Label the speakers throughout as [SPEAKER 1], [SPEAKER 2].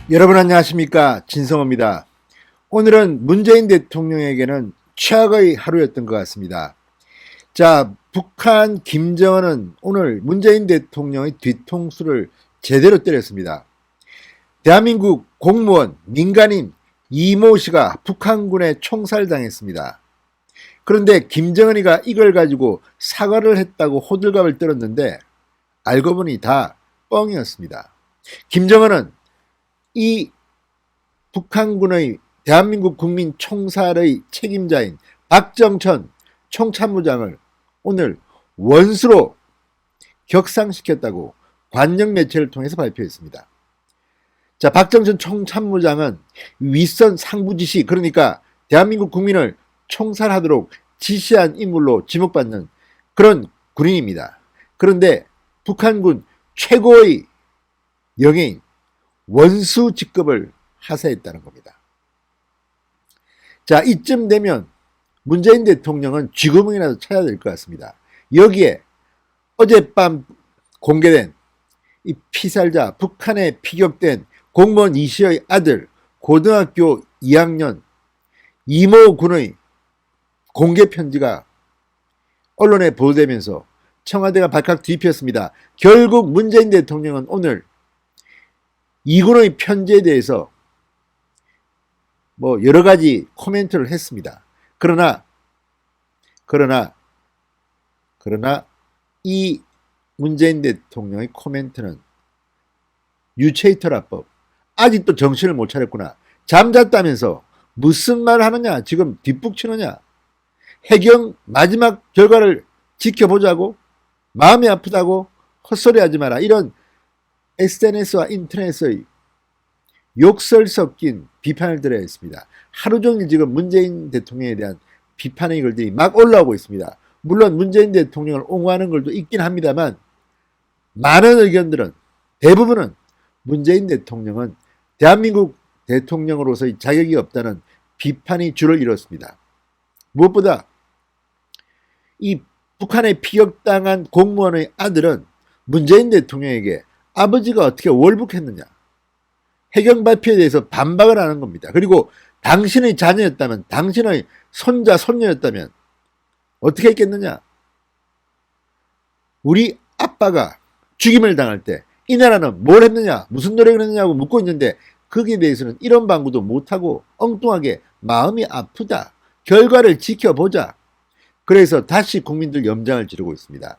[SPEAKER 1] 여러분 안녕하십니까, 진성호입니다. 오늘은 문재인 대통령에게는 최악의 하루였던 것 같습니다. 자, 북한 김정은은 오늘 문재인 대통령의 뒤통수를 제대로 때렸습니다. 대한민국 공무원, 민간인 이모 씨가 북한군에 총살당했습니다. 그런데 김정은이가 이걸 가지고 사과를 했다고 호들갑을 떨었는데 알고 보니 다 뻥이었습니다. 김정은은 이 북한군의 대한민국 국민 총살의 책임자인 박정천 총참모장을 오늘 원수로 격상시켰다고 관영 매체를 통해서 발표했습니다. 자, 박정천 총참모장은 윗선 상부 지시, 그러니까 대한민국 국민을 총살하도록 지시한 인물로 지목받는 그런 군인입니다. 그런데 북한군 최고의 영예인 원수 직급을 하사했다는 겁니다. 자, 이쯤 되면 문재인 대통령은 쥐구멍이라도 쳐야 될 것 같습니다. 여기에 어젯밤 공개된 이 피살자, 북한에 피격된 공무원 이씨의 아들, 고등학교 2학년 이모 군의 공개 편지가 언론에 보도되면서 청와대가 발칵 뒤집혔습니다. 결국 문재인 대통령은 오늘 이군의 편지에 대해서 여러 가지 코멘트를 했습니다. 그러나 이 문재인 대통령의 코멘트는 유체이터라법, 아직도 정신을 못 차렸구나, 잠잤다면서 무슨 말을 하느냐, 지금 뒷북치느냐, 해경 마지막 결과를 지켜보자고, 마음이 아프다고 헛소리하지 마라, 이런 SNS와 인터넷의 욕설 섞인 비판을 드려야 했습니다. 하루 종일 지금 문재인 대통령에 대한 비판의 글들이 막 올라오고 있습니다. 물론 문재인 대통령을 옹호하는 글도 있긴 합니다만 많은 의견들은, 대부분은 문재인 대통령은 대한민국 대통령으로서의 자격이 없다는 비판이 주를 이뤘습니다. 무엇보다 이 북한에 피격당한 공무원의 아들은 문재인 대통령에게 아버지가 어떻게 월북했느냐, 해경 발표에 대해서 반박을 하는 겁니다. 그리고 당신의 자녀였다면, 당신의 손자, 손녀였다면 어떻게 했겠느냐. 우리 아빠가 죽임을 당할 때 이 나라는 뭘 했느냐, 무슨 노력을 했느냐고 묻고 있는데 거기에 대해서는 이런 방구도 못하고 엉뚱하게 마음이 아프다, 결과를 지켜보자, 그래서 다시 국민들 염장을 지르고 있습니다.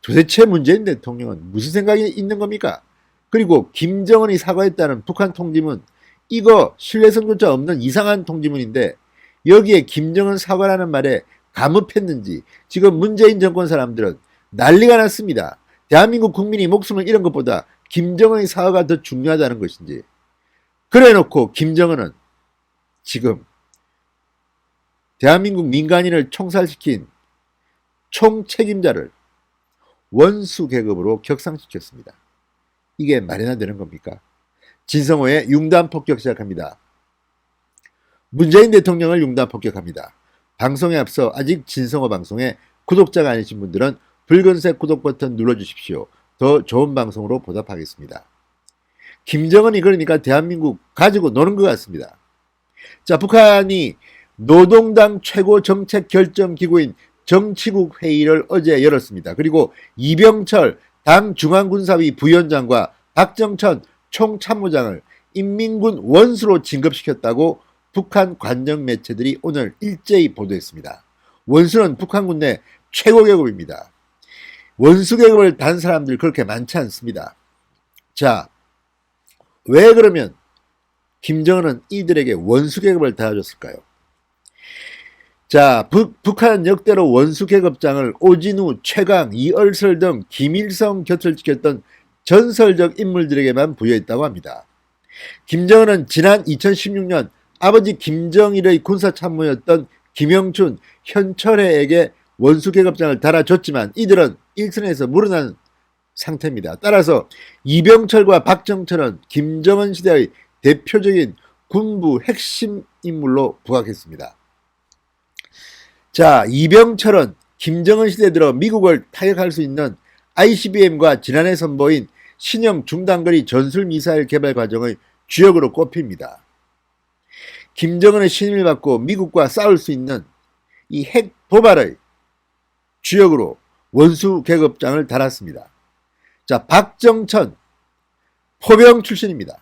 [SPEAKER 1] 도대체 문재인 대통령은 무슨 생각이 있는 겁니까? 그리고 김정은이 사과했다는 북한 통지문, 이거 신뢰성조차 없는 이상한 통지문인데 여기에 김정은 사과라는 말에 감흡했는지 지금 문재인 정권 사람들은 난리가 났습니다. 대한민국 국민이 목숨을 잃은 것보다 김정은의 사과가 더 중요하다는 것인지. 그래놓고 김정은은 지금 대한민국 민간인을 총살시킨 총책임자를 원수 계급으로 격상시켰습니다. 이게 말이나 되는 겁니까? 진성호의 융단 폭격 시작합니다. 문재인 대통령을 융단 폭격합니다. 방송에 앞서 아직 진성호 방송에 구독자가 아니신 분들은 붉은색 구독 버튼 눌러주십시오. 더 좋은 방송으로 보답하겠습니다. 김정은이 그러니까 대한민국 가지고 노는 것 같습니다. 자, 북한이 노동당 최고 정책 결정 기구인 정치국 회의를 어제 열었습니다. 그리고 이병철 당 중앙군사위 부위원장과 박정천 총참모장을 인민군 원수로 진급시켰다고 북한 관영 매체들이 오늘 일제히 보도했습니다. 원수는 북한군 내 최고 계급입니다. 원수 계급을 단 사람들 그렇게 많지 않습니다. 자, 왜 그러면 김정은은 이들에게 원수 계급을 달아줬을까요? 자, 북한 역대로 원수 계급장을 오진우, 최강, 이얼설 등 김일성 곁을 지켰던 전설적 인물들에게만 부여했다고 합니다. 김정은은 지난 2016년 아버지 김정일의 군사참모였던 김영춘, 현철회에게 원수 계급장을 달아줬지만 이들은 일선에서 물러난 상태입니다. 따라서 이병철과 박정철은 김정은 시대의 대표적인 군부 핵심 인물로 부각했습니다. 자, 이병철은 김정은 시대 들어 미국을 타격할 수 있는 ICBM과 지난해 선보인 신형 중단거리 전술미사일 개발 과정의 주역으로 꼽힙니다. 김정은의 신임을 받고 미국과 싸울 수 있는 이 핵 도발의 주역으로 원수 계급장을 달았습니다. 자, 박정천 포병 출신입니다.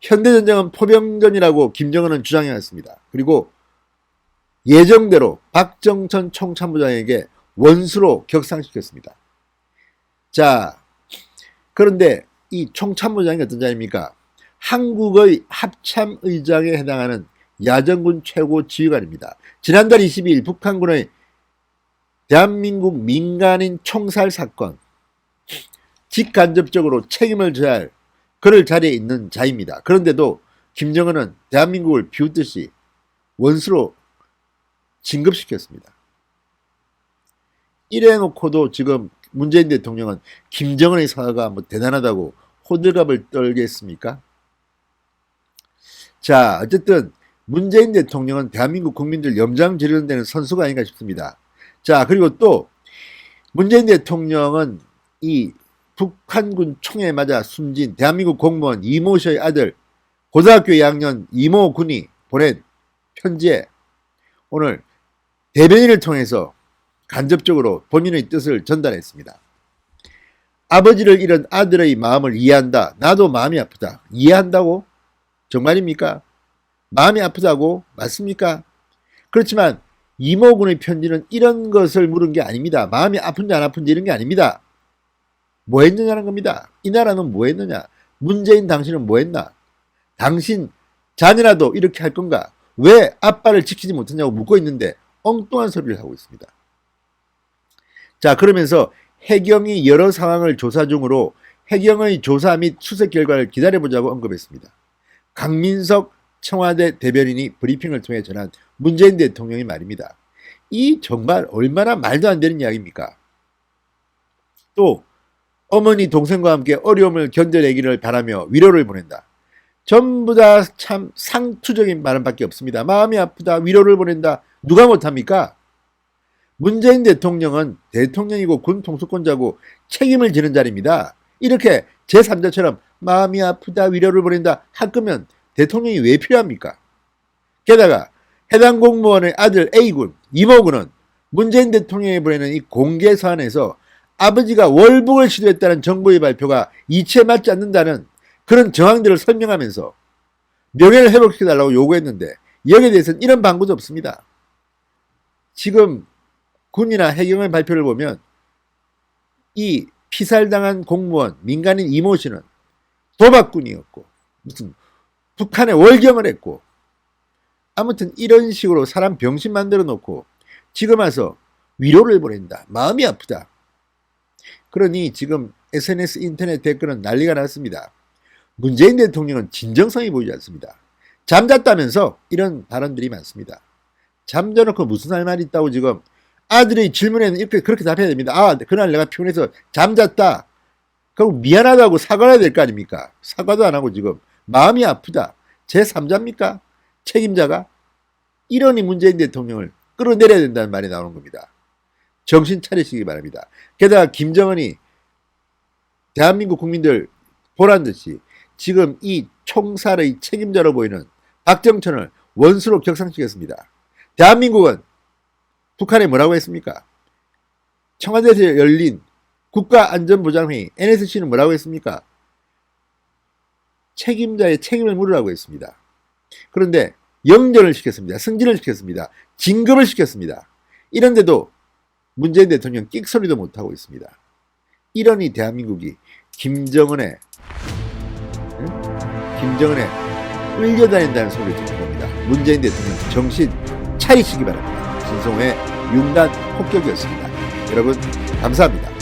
[SPEAKER 1] 현대전쟁은 포병전이라고 김정은은 주장해왔습니다. 그리고 예정대로 박정천 총참모장에게 원수로 격상시켰습니다. 자, 그런데 이 총참모장이 어떤 자입니까? 한국의 합참의장에 해당하는 야전군 최고 지휘관입니다. 지난달 22일 북한군의 대한민국 민간인 총살 사건 직간접적으로 책임을 져야 할 그럴 자리에 있는 자입니다. 그런데도 김정은은 대한민국을 비웃듯이 원수로 진급시켰습니다. 이래놓고도 지금 문재인 대통령은 김정은의 사과가 뭐 대단하다고 호들갑을 떨겠습니까? 자, 어쨌든 문재인 대통령은 대한민국 국민들 염장 지르는 데는 선수가 아닌가 싶습니다. 자, 그리고 또 문재인 대통령은 이 북한군 총에 맞아 숨진 대한민국 공무원 이모 씨의 아들 고등학교 2학년 이모 군이 보낸 편지에 오늘 대변인을 통해서 간접적으로 본인의 뜻을 전달했습니다. 아버지를 잃은 아들의 마음을 이해한다. 나도 마음이 아프다. 이해한다고? 정말입니까? 마음이 아프다고? 맞습니까? 그렇지만 이모군의 편지는 이런 것을 물은 게 아닙니다. 마음이 아픈지 안 아픈지 이런 게 아닙니다. 뭐 했느냐는 겁니다. 이 나라는 뭐 했느냐? 문재인 당신은 뭐 했나? 당신 자녀라도 이렇게 할 건가? 왜 아빠를 지키지 못했냐고 묻고 있는데 엉뚱한 소리를 하고 있습니다. 자, 그러면서 해경이 여러 상황을 조사 중으로 해경의 조사 및 수색 결과를 기다려보자고 언급했습니다. 강민석 청와대 대변인이 브리핑을 통해 전한 문재인 대통령의 말입니다. 이 정말 얼마나 말도 안 되는 이야기입니까? 또 어머니 동생과 함께 어려움을 견뎌내기를 바라며 위로를 보낸다. 전부 다 참 상투적인 발언밖에 없습니다. 마음이 아프다, 위로를 보낸다. 누가 못합니까? 문재인 대통령은 대통령이고 군 통수권자고 책임을 지는 자리입니다. 이렇게 제3자처럼 마음이 아프다, 위로를 보낸다 할 거면 대통령이 왜 필요합니까? 게다가 해당 공무원의 아들 A군, 이모군은 문재인 대통령이 보내는 이 공개 서한에서 아버지가 월북을 시도했다는 정부의 발표가 이치에 맞지 않는다는 그런 정황들을 설명하면서 명예를 회복시켜달라고 요구했는데 여기에 대해서는 이런 방구도 없습니다. 지금 군이나 해경의 발표를 보면 이 피살당한 공무원, 민간인 이모 씨는 도박꾼이었고 무슨 북한에 월경을 했고 아무튼 이런 식으로 사람 병신 만들어 놓고 지금 와서 위로를 보낸다. 마음이 아프다. 그러니 지금 SNS 인터넷 댓글은 난리가 났습니다. 문재인 대통령은 진정성이 보이지 않습니다. 잠잤다면서 이런 발언들이 많습니다. 잠자놓고 무슨 할 말이 있다고 지금 아들의 질문에는 이렇게 그렇게 답해야 됩니다. 아, 그날 내가 피곤해서 잠잤다. 그럼 미안하다고 사과해야 될 거 아닙니까? 사과도 안 하고 지금 마음이 아프다. 제3자입니까? 책임자가? 이러니 문재인 대통령을 끌어내려야 된다는 말이 나오는 겁니다. 정신 차리시기 바랍니다. 게다가 김정은이 대한민국 국민들 보란 듯이 지금 이 총살의 책임자로 보이는 박정천을 원수로 격상시켰습니다. 대한민국은 북한에 뭐라고 했습니까? 청와대에서 열린 국가안전보장회의 NSC는 뭐라고 했습니까? 책임자의 책임을 물으라고 했습니다. 그런데 영전을 시켰습니다. 승진을 시켰습니다. 진급을 시켰습니다. 이런데도 문재인 대통령 끽소리도 못하고 있습니다. 이러니 대한민국이 김정은에 끌려다닌다는 소리를 듣는 겁니다. 문재인 대통령 정신 차리시기 바랍니다. 진성호의 융단 폭격이었습니다. 여러분 감사합니다.